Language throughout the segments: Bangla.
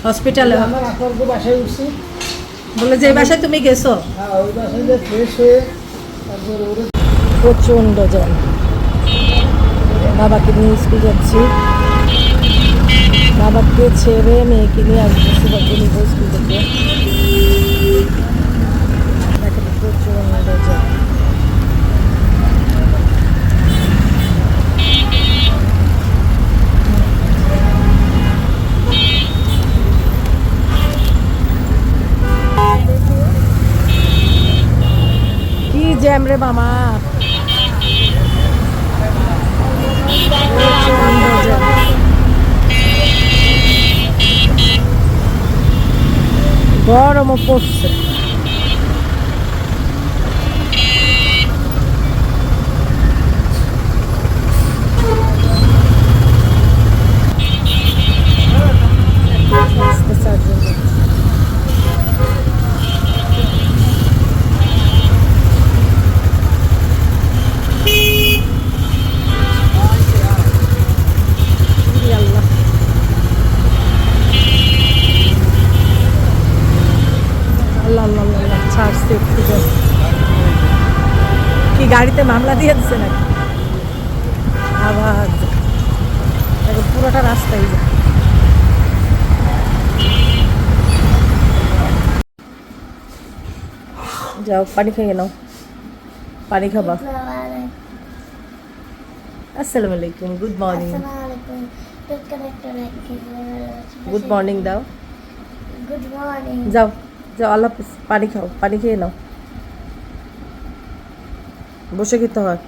হসপিটালে বলে যে বাসায় তুমি গেছো প্রচন্ড জল বাবাকে নিয়ে স্কুল যাচ্ছি বাবাকে ছেড়ে মেয়েকে নিয়ে আসতেছি বাবাকে নিয়ে স্কুল থেকে প্রচন্ড জল জ্যাম রে মামা গরমও পড়ছে কি গাড়িতে মামলা দিয়ে দিচ্ছে নাকি আবার পুরোটা রাস্তায় যাও পানি খেয়ে নাও পানি খাবা আসসালামু আলাইকুম গুড মর্নিং গুড মর্নিং দাও গুড মর্নিং যাও যাও আল্লাহ হাফেজ পানি খাও পানি খেয়ে নাও বসে খেতে হয়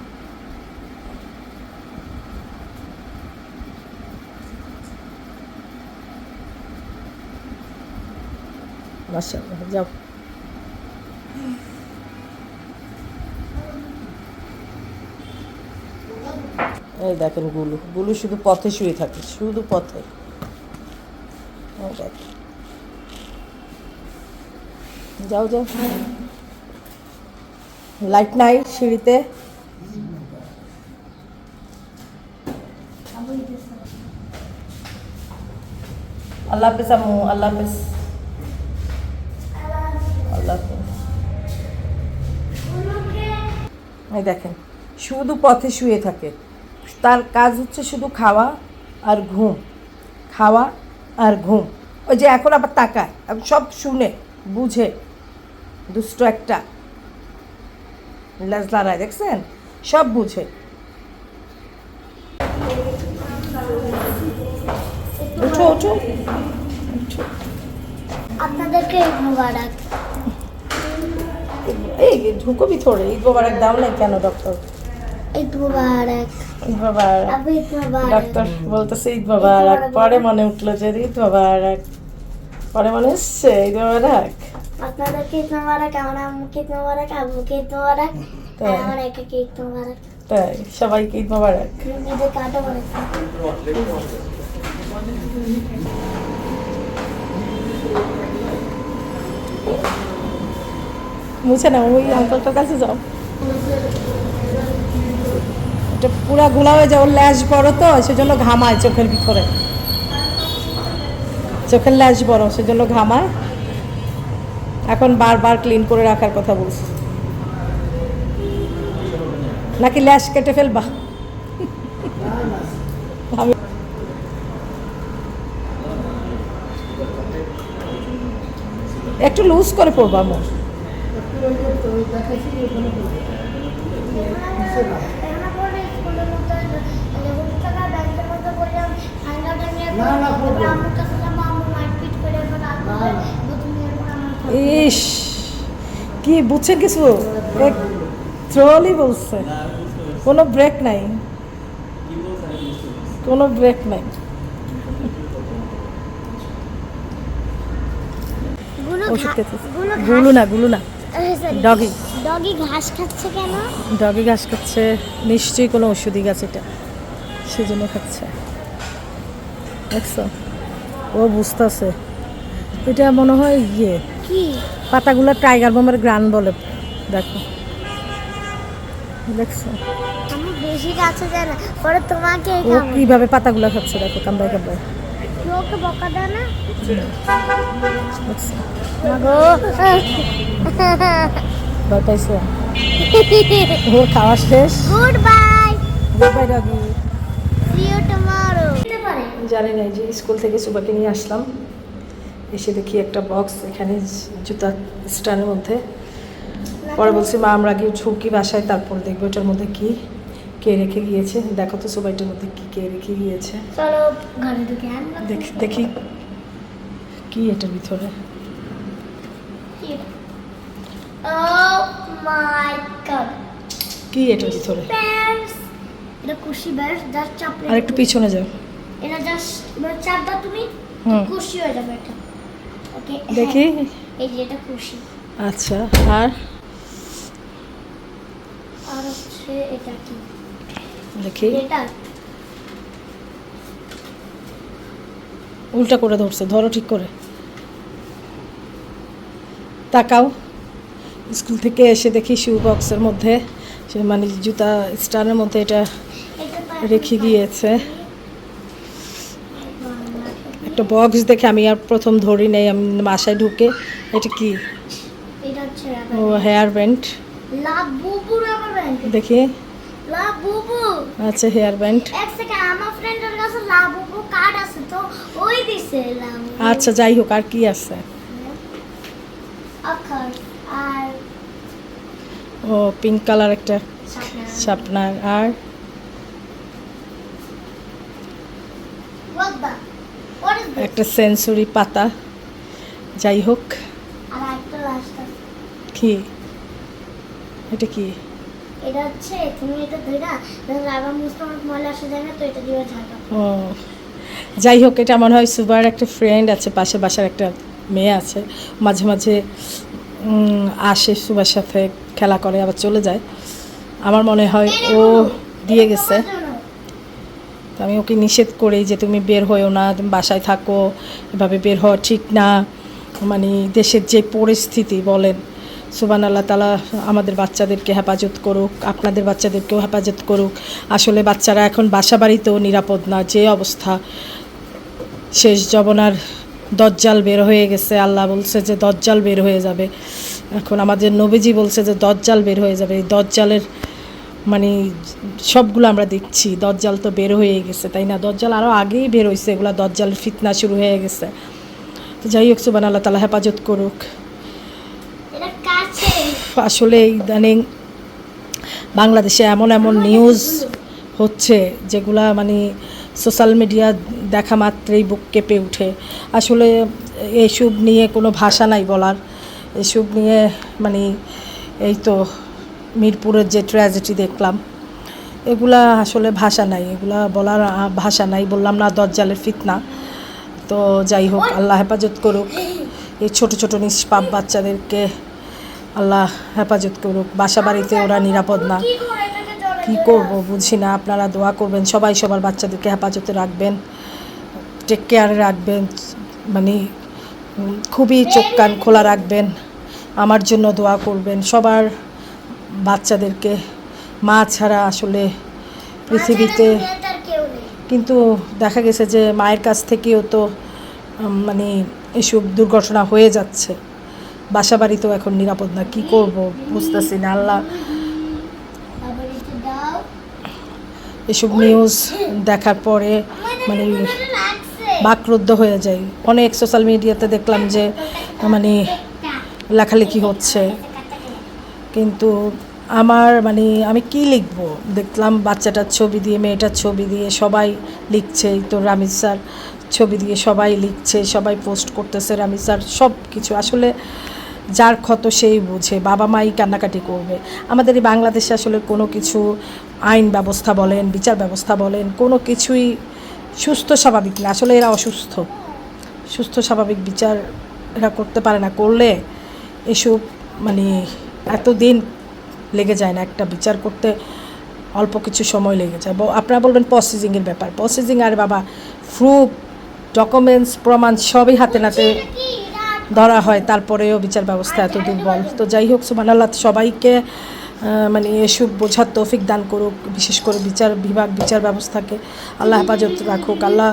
মাশাআল্লাহ যাও এই দেখেন গুলু গুলু শুধু পথে শুয়ে থাকে শুধু পথে যাও যাও লাইট নাই সিঁড়িতে আল্লাহ হাফেজ আম্মু আল্লাহ হাফেজ আল্লাহ হাফেজ এই দেখেন শুধু পথে শুয়ে থাকে তার কাজ হচ্ছে শুধু খাওয়া আর ঘুম খাওয়া আর ঘুম ওই যে এখন আবার তাকায় সব শুনে বুঝে দুষ্ট একটা লাজলারায় দেখছেন সব বুঝে উঠো উঠো আপনাদেরকে ঈদ মোবারক এই ঢুকো ভিতরে ঈদ মোবারক দাও না কেন ডক্টর ঈদ মোবারক ঈদ মোবারক আপু ঈদ মোবারক ডক্টর বলতেছে ঈদ মোবারক পরে মনে উঠলো যে ঈদ মোবারক পরে মনে এসছে ঈদ মোবারক আপনাদেরকে ঈদ মোবারক আমার আম্মুকে ঈদ মোবারক আব্বুকে ঈদ মোবারক আমার একাকে ঈদ মোবারক তাই সবাইকে ঈদ মোবারক ঈদের কাটা বলেছে মুছে না ওই আঙ্কেলটার কাছে যাও এটা পুরা গোলা হয়ে যায় ওর ল্যাশ বড় তো সেজন্য ঘামায় চোখের ভিতরে চোখের ল্যাশ বড় সেজন্য ঘামায় এখন বারবার ক্লিন করে রাখার কথা বলছি নাকি ল্যাশ কেটে ফেলবা আমি একটু লুজ করে পড়বা মো ইস কি বুঝছেন কিছু ট্রলি বলছে কোনো ব্রেক নাই কোনো ব্রেক নাই ওষুধ খেতে গুলু না ডগি ডগি ঘাস খাচ্ছে কেন? ডগি ঘাস খাচ্ছে, নিশ্চয়ই কোনো ওষুধি গাছ এটা, সেজন্য খাচ্ছে। দেখছো, ও বুঝতেছে এটা মনে হয় ইয়ে কি পাতাগুলো টাইগার বোমের গ্রান বলে। দেখো, দেখছো আমি বেশি কাছে যাই না, পরে তোমাকে ও কিভাবে পাতাগুলো খাচ্ছে, দেখো কামড়ায় কামড়ায়। ওকে বকা দাও না। দেখছো, মাগো ভয় পাইছো? ওর খাওয়া শেষ। Good bye, good bye doggy. See you tomorrow. দিতে পারে জানি না, যে স্কুল থেকে সুবাকে নিয়ে আসলাম, এসে দেখি একটা বক্স এখানে জুতা স্ট্যান্ডের মধ্যে। পরে বলছি মা আমরা গিয়ে ঝুঁকি বাসায়, তারপর দেখবো এটার মধ্যে কি কে রেখে গিয়েছে। দেখো তো সুবাইটার মধ্যে কি কে রেখে গিয়েছে। চলো ঘরে ঢুকে দেখি কি এটার ভিতরে। ও মাই গড, কি এটার ভিতরে? প্যান্টস। এটা খুশি ব্যাস, জাস্ট চাপলে। আর একটু পিছনে যাও। এটা জাস্ট চাপ দাও তুমি, হুম। খুশি হয়ে যাবে এটা। ওকে দেখি। এই যে এটা খুশি। আচ্ছা, আর আর হচ্ছে এটা কি? দেখি, এটা উল্টা করে ধরছে, ধরো ঠিক করে। তাকাও। স্কুল থেকে এসে দেখি শু বক্সের মধ্যে, সে মানে জুতা স্ট্যান্ডের মধ্যে এটা রেখে গিয়েছে। একটা বক্স দেখে আমি আর প্রথম ধরি নেই, আমি বাসায় ঢুকে এটা কি, এটা হচ্ছে ও হেয়ার ব্যান্ড। লাভ বুবু রাবার ব্যান্ড। দেখি, লাভ বুবু। আচ্ছা হেয়ার ব্যান্ড। এক সেকেন্ড, আমার ফ্রেন্ডের কাছে লাভ বুবু কার্ড আছে তো ওই দিছে লাভ। আচ্ছা যাই হোক, আর কি আছে? আকার আর ও পিঙ্ক কালার একটা শাপলা। শার্পনার, আর What the? What is this? একটা সেন্সরি পাতা। যাই হোক, আর একটা লাস্ট আছে। কি এটা কি? এটা হচ্ছে তুমি এটা ধইরা রাবার মুছতে অনেক ময়লা আসে যায় না, তো এটা দিয়ে ঝাড়বা। ও যাই হোক, এটা মনে হয় সুবার একটা ফ্রেন্ড আছে, পাশে বাসার একটা মেয়ে আছে, মাঝে মাঝে আসে সুবার সাথে খেলা করে আবার চলে যায়। আমার মনে হয় ও দিয়ে গেছে। তো আমি ওকে নিষেধ করি যে তুমি বের হয়েও না, তুমি বাসায় থাকো, এভাবে বের হওয়া ঠিক না। মানে দেশের যে পরিস্থিতি বলেন, সুবহান আল্লাহ তাআলা আমাদের বাচ্চাদেরকে হেফাজত করুক, আপনাদের বাচ্চাদেরকেও হেফাজত করুক। আসলে বাচ্চারা এখন বাসা বাড়িতেও নিরাপদ না, যে অবস্থা। শেষ জবনার দজ্জাল বের হয়ে গেছে, আল্লাহ বলছে যে দজ্জাল বের হয়ে যাবে। এখন আমাদের নবীজি বলছে যে দজ্জাল বের হয়ে যাবে। এই দজ্জালের মানে সবগুলো আমরা দেখছি, দজ্জাল তো বের হয়ে গেছে, তাই না? দজ্জাল আরও আগেই বের হয়েছে, এগুলো দজ্জালের ফিতনা শুরু হয়ে গেছে। তো যাই হোক, সুবহান আল্লাহ তাআলা হেফাজত করুক। এটা কাছে আসলে ইদানিং বাংলাদেশে এমন এমন নিউজ হচ্ছে যেগুলা মানে সোশ্যাল মিডিয়া দেখা মাত্রই বুক কেঁপে ওঠে। আসলে এইসব নিয়ে কোনো ভাষা নাই বলার। এসব নিয়ে মানে এই তো মিরপুরের যে ট্র্যাজেডি দেখলাম, এগুলা আসলে ভাষা নাই, এগুলা বলার ভাষা নাই। বললাম না দজ্জালের ফিতনা। তো যাই হোক, আল্লাহ হেফাজত করুক এই ছোট ছোট নিষ্পাপ বাচ্চাদেরকে, আল্লাহ হেফাজত করুক। বাসা বাড়িতে ওরা নিরাপদ না, কি করে এটাকে জড়াই কি করব বুঝি না। আপনারা দোয়া করবেন, সবাই সবার বাচ্চাদেরকে হেফাজতে রাখবেন, টেক কেয়ারে রাখবেন, মানে খুবই চোখ কান খোলা রাখবেন। আমার জন্য দোয়া করবেন, সবার বাচ্চাদেরকে। মা ছাড়া আসলে পৃথিবীতে, তার কেউ নেই। কিন্তু দেখা গেছে যে মায়ের কাছ থেকেও তো মানে এসব দুর্ঘটনা হয়ে যাচ্ছে। বাসা বাড়িতেও এখন নিরাপদ না, কি করব বুঝতেছি না। আল্লাহ আবার একটু দাও। এসব নিউজ দেখার পরে মানে বাকরুদ্ধ হয়ে যাই। অনেক সোশ্যাল মিডিয়াতে দেখলাম যে মানে লেখালেখি হচ্ছে, কিন্তু আমার মানে আমি কি লিখব? দেখলাম বাচ্চাটার ছবি দিয়ে, মেয়েটার ছবি দিয়ে সবাই লিখছে। এই তো রামিজ স্যার ছবি দিয়ে সবাই লিখছে, সবাই পোস্ট করতেছে। রামিজ স্যার সব কিছু আসলে যার ক্ষত সেই বুঝে, বাবা মাই কান্নাকাটি করবে। আমাদের এই বাংলাদেশে আসলে কোনো কিছু আইন ব্যবস্থা বলেন, বিচার ব্যবস্থা বলেন, কোনো কিছুই সুস্থ স্বাভাবিক না। আসলে এরা অসুস্থ। সুস্থ স্বাভাবিক বিচার এরা করতে পারে না, করলে এসব মানে এত দিন লেগে যায় না, একটা বিচার করতে অল্প কিছু সময় লেগে যায়। আপনারা বলবেন প্রসেসিংয়ের ব্যাপার, প্রসেসিং আর বাবা প্রুফ ডকুমেন্টস প্রমাণ সবই হাতে নাতে ধরা হয়, তারপরেও বিচার ব্যবস্থা এত দুর্বল। তো যাই হোক, সুবহানাল্লাহ, সবাইকে মানে এসব বোঝার তৌফিক দান করুক, বিশেষ করে বিচার বিভাগ, বিচার ব্যবস্থাকে আল্লাহ হেফাজত রাখুক। আল্লাহ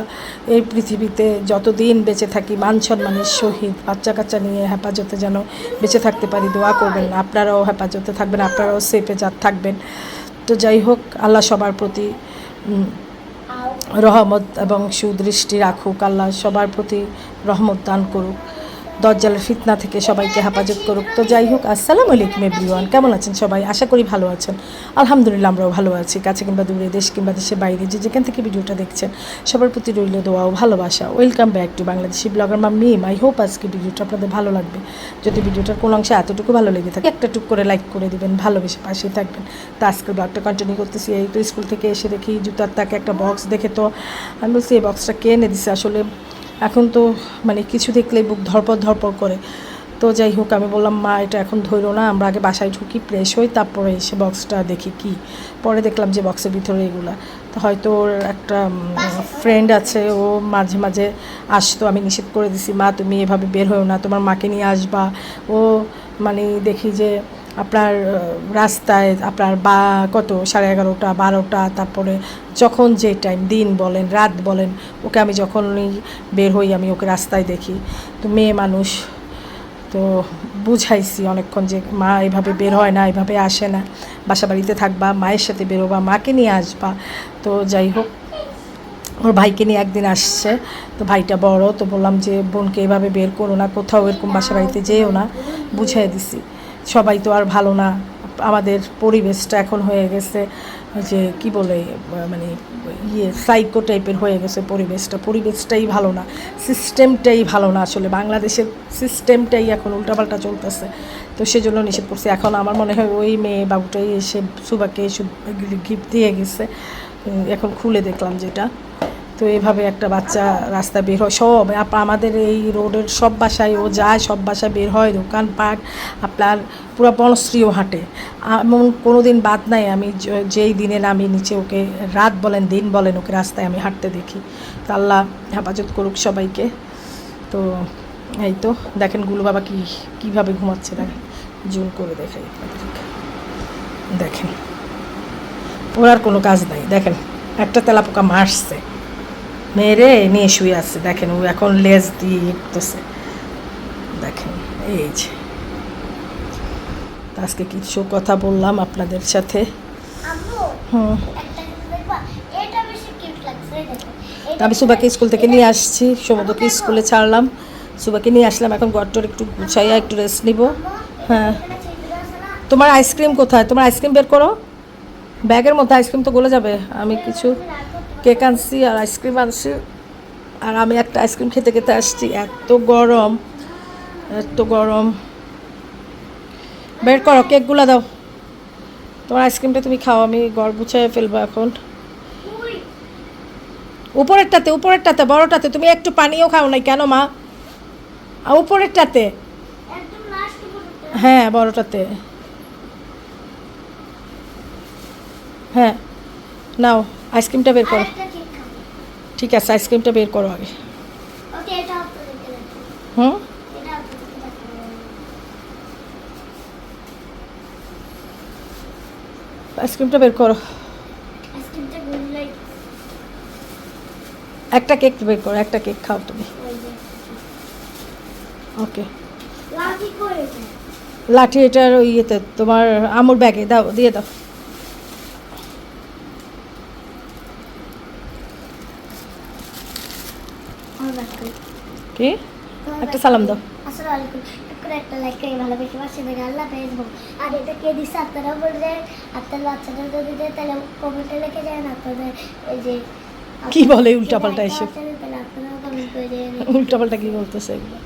এই পৃথিবীতে যতদিন বেঁচে থাকি মান সম্মানের সহিত বাচ্চা কাচ্চা নিয়ে হেফাজতে যেন বেঁচে থাকতে পারি, দোয়া করবেন। আপনারাও হেফাজতে থাকবেন, আপনারাও সেফে থাকবেন। তো যাই হোক, আল্লাহ সবার প্রতি রহমত এবং সুদৃষ্টি রাখুক, আল্লাহ সবার প্রতি রহমত দান করুক, দজ্জালের ফিতনা থেকে সবাইকে হেফাজত করুক। তো যাই হোক, আসসালামু আলাইকুম এভরিওয়ান, কেমন আছেন সবাই? আশা করি ভালো আছেন। আলহামদুলিল্লাহ, আমরাও ভালো আছি। কাছে কিংবা দূরে, দেশ কিংবা দেশের বাইরে, যে যেখান থেকে ভিডিওটা দেখছেন, সবার প্রতি রইল দোয়া ও ভালোবাসা। Welcome back to Bangladeshi blogger Mam Mim. I hope আজকে ভিডিওটা আপনাদের ভালো লাগবে। যদি ভিডিওটার কোনো অংশে এতটুকু ভালো লেগে থাকে, একটা টুক করে লাইক করে দিবেন, ভালোবেসে পাশে থাকবেন। তো আজকের ব্লগটা কন্টিনিউ করতেছি। এই তো স্কুল থেকে এসে দেখি জুতার তাকে একটা বক্স দেখে, তো আমি বলছি এই বক্সটা কে এনে দিছে। আসলে এখন তো মানে কিছু দেখলেই বুক ধরপড় করে। তো যাই হোক, আমি বললাম মা এটা এখন ধরো না, আমরা আগে বাসায় ঢুকি, ফ্রেশ হই, তারপরে এসে বক্সটা দেখি কি। পরে দেখলাম যে বক্সের ভিতরে এগুলা। তো হয়তো ওর একটা ফ্রেন্ড আছে, ও মাঝে মাঝে আসতো, আমি নিষেধ করে দিছি, মা তুমি এভাবে বের হও না, তোমার মাকে নিয়ে আসবা। ও মানে দেখি যে আপনার রাস্তায় আপনার বা কত 11:30, 12টা, তারপরে যখন যে টাইম, দিন বলেন রাত বলেন, ওকে আমি যখনই বের হই আমি ওকে রাস্তায় দেখি। তো মেয়ে মানুষ, তো বুঝাইছি অনেকক্ষণ যে মা এভাবে বের হয় না, এভাবে আসে না, বাসা বাড়িতে থাকবা, মায়ের সাথে বেরোবা, মাকে নিয়ে আসবা। তো যাই হোক, ওর ভাইকে নিয়ে একদিন আসছে, তো ভাইটা বড়, তো বললাম যে বোনকে এভাবে বের করো না, কোথাও এরকম বাসা বাড়িতে যেও না, বুঝাই দিছি। সবাই তো আর ভালো না, আমাদের পরিবেশটা এখন হয়ে গেছে যে কি বলে মানে সাইকো টাইপের হয়ে গেছে পরিবেশটাই ভালো না, সিস্টেমটাই ভালো না। আসলে বাংলাদেশের সিস্টেমটাই এখন উল্টাপাল্টা চলতেছে। তো সেজন্য নিষেধ করছি। এখন আমার মনে হয় ওই মেয়ে বাবুটাই এসে সুবাকে এসব গিফট দিয়ে গেছে, এখন খুলে দেখলাম যেটা। তো এভাবে একটা বাচ্চা রাস্তায় বের হয়, সব আমাদের এই রোডের সব বাসায় ও যায়, সব বাসায় বের হয়, দোকানপাট আপনার পুরো বনশ্রীও হাঁটে। এমন কোনো দিন বাদ নাই আমি যেই দিনে নামি নিচে ওকে, রাত বলেন দিন বলেন, ওকে রাস্তায় আমি হাঁটতে দেখি। তো আল্লাহ হেফাজত করুক সবাইকে। তো এই তো দেখেন গুলু বাবা কীভাবে ঘুমাচ্ছে, দেখেন জুম করে দেখাই আপনাদেরকে, দেখেন ওর আর কোনো কাজ নাই। দেখেন একটা তেলাপোকা মারছে, মেরে নিয়ে শুয়ে আছে, দেখেন ও এখন লেজ দিয়ে উঠতেছে, দেখেন এই যে। আজকে কিছু কথা বললাম আপনাদের সাথে। আমি সুবাকে স্কুল থেকে নিয়ে আসছি, সমুদ্রকে স্কুলে ছাড়লাম, সুবাকে নিয়ে আসলাম, এখন ঘরটার একটু গুছাইয়া একটু রেস্ট নিব। হ্যাঁ, তোমার আইসক্রিম কোথায়? তোমার আইসক্রিম বের করো, ব্যাগের মধ্যে আইসক্রিম তো গলে যাবে। আমি কিছু কেক আনছি আর আইসক্রিম আনছি, আর আমি একটা আইসক্রিম খেতে খেতে আসছি, এত গরম এত গরম। বের করো, কেকগুলো দাও, তোমার আইসক্রিমটা তুমি খাও, আমি ঘর গুছাইয়ে ফেলবো এখন। উপরেরটাতে বড়টাতে তুমি একটু পানিও খাও নাই কেন মা? উপরেরটাতে, হ্যাঁ বড়টাতে, হ্যাঁ নাও আইসক্রিমটা বের করো। ঠিক আছে, আইসক্রিমটা বের করো আগে। আইসক্রিমটা বের করো, একটা কেক বের করো, একটা কেক খাও তুমি। ওকে, লাঠি এটার ওই ইয়েতে তোমার আমুর ব্যাগে দাও, দিয়ে দাও। কি একটা সালাম দাও। আসসালামু আলাইকুম, একটা লাইক করে ভালোবেসে পাশে থেকে আল্লাহ ফেসবুক। আর এটা কে দিচ্ছে আপনারা বলবেন, আপনার বাচ্চাদের যদি দেয় তাহলে কমেন্টে লিখে যায় না, আপনাদের এই যে কি বলে উল্টাপাল্টা এসব, তাহলে আপনারা কমেন্ট করে দেন উল্টাপাল্টা কি বলতেছে এগুলো।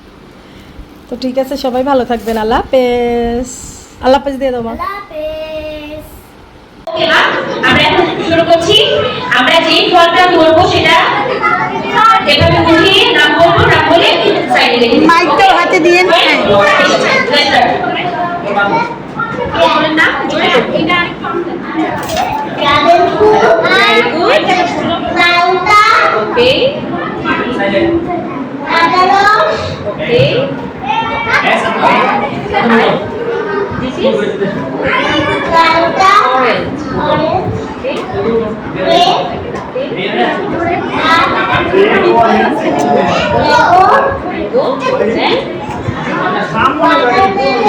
তো ঠিক আছে, সবাই ভালো থাকবেন, আল্লাহ হাফেজ। আল্লাহ হাফেজ দিয়ে দাও মা। আল্লাহ হাফেজ। ওকে মা, আমরা এখন শুরু করছি। আমরা যে ফলটা করবো সেটা এভাবে উঠিয়ে নাম বলবো, নাম বলে সাইডে রেখে মাইকটাও হাতে দিয়ে হ্যাঁ বলেন না জোরে এটা Dragon fruit. Good Malta. Okay Ananas. Okay this is Malta. orange Orange. Okay Grape. Good then Watermelon.